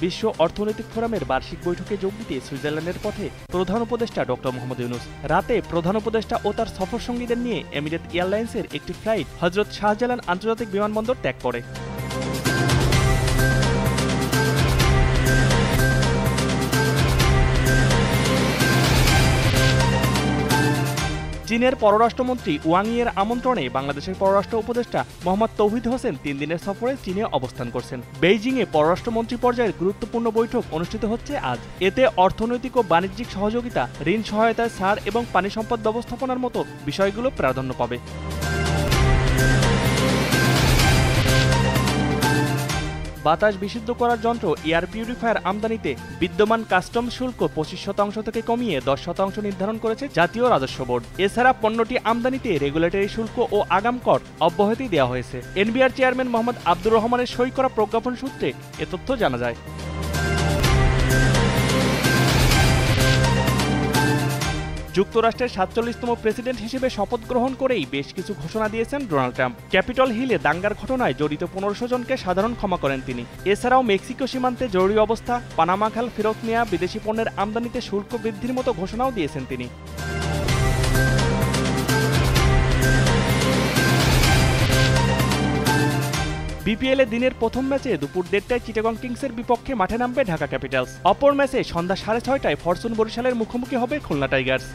বিশ্ব অর্থনৈতিক ফোরামের বার্ষিক বৈঠকে যোগ দিতে সুইজারল্যান্ডের পথে প্রধান উপদেষ্টা ডক্টর মোহাম্মদ ইউনূস। রাতে প্রধান উপদেষ্টা ও তার সফরসঙ্গীদের নিয়ে এমিরেট এয়ারলাইন্সের একটি ফ্লাইট হজরত শাহজালাল আন্তর্জাতিক বিমানবন্দর ত্যাগ করে। চীনের পররাষ্ট্রমন্ত্রী ওয়াং ইয়ের আমন্ত্রণে বাংলাদেশের পররাষ্ট্র উপদেষ্টা মোহাম্মদ তৌহিদ হোসেন 3 দিনের সফরে চীনে অবস্থান করছেন। বেইজিংয়ে পররাষ্ট্রমন্ত্রী পর্যায়ের গুরুত্বপূর্ণ বৈঠক অনুষ্ঠিত হচ্ছে আজ। এতে অর্থনৈতিক ও বাণিজ্যিক সহযোগিতা, ঋণ সহায়তায় ছাড় এবং পানি সম্পদ ব্যবস্থাপনার মতো বিষয়গুলো প্রাধান্য পাবে। বাতাস বিশুদ্ধ করার যন্ত্র এয়ার পিউরিফায়ার আমদানিতে বিদ্যমান কাস্টম শুল্ক 25% থেকে কমিয়ে 10% নির্ধারণ করেছে জাতীয় রাজস্ব বোর্ড। এছাড়া পণ্যটি আমদানিতে রেগুলেটরি শুল্ক ও আগাম কর অব্যাহতি দেওয়া হয়েছে। এনবিআর চেয়ারম্যান মোহাম্মদ আব্দুর রহমানের সই করা প্রজ্ঞাপন সূত্রে এ তথ্য জানা যায়। যুক্তরাষ্ট্রের 47তম প্রেসিডেন্ট হিসেবে শপথ গ্রহণ করেই বেশ কিছু ঘোষণা দিয়েছেন ডোনাল্ড ট্রাম্প। ক্যাপিটল হিলে দাঙ্গার ঘটনায় জড়িত 1500 জনকে সাধারণ ক্ষমা করেন তিনি। এছাড়াও মেক্সিকো সীমান্তে জরুরি অবস্থা, পানামা খাল ফেরত নেওয়া, বিদেশি পণ্যের আমদানিতে শুল্ক বৃদ্ধির মতো ঘোষণাও দিয়েছেন তিনি। বিপিএলে দিনের প্রথম ম্যাচে দুপুর 1:30টায় চিটাগং কিংসের বিপক্ষে মাঠে নামবে ঢাকা ক্যাপিটালস। অপর ম্যাচে সন্ধ্যা 6:30টায় ফরচুন বরিশালের মুখোমুখি হবে খুলনা টাইগার্স।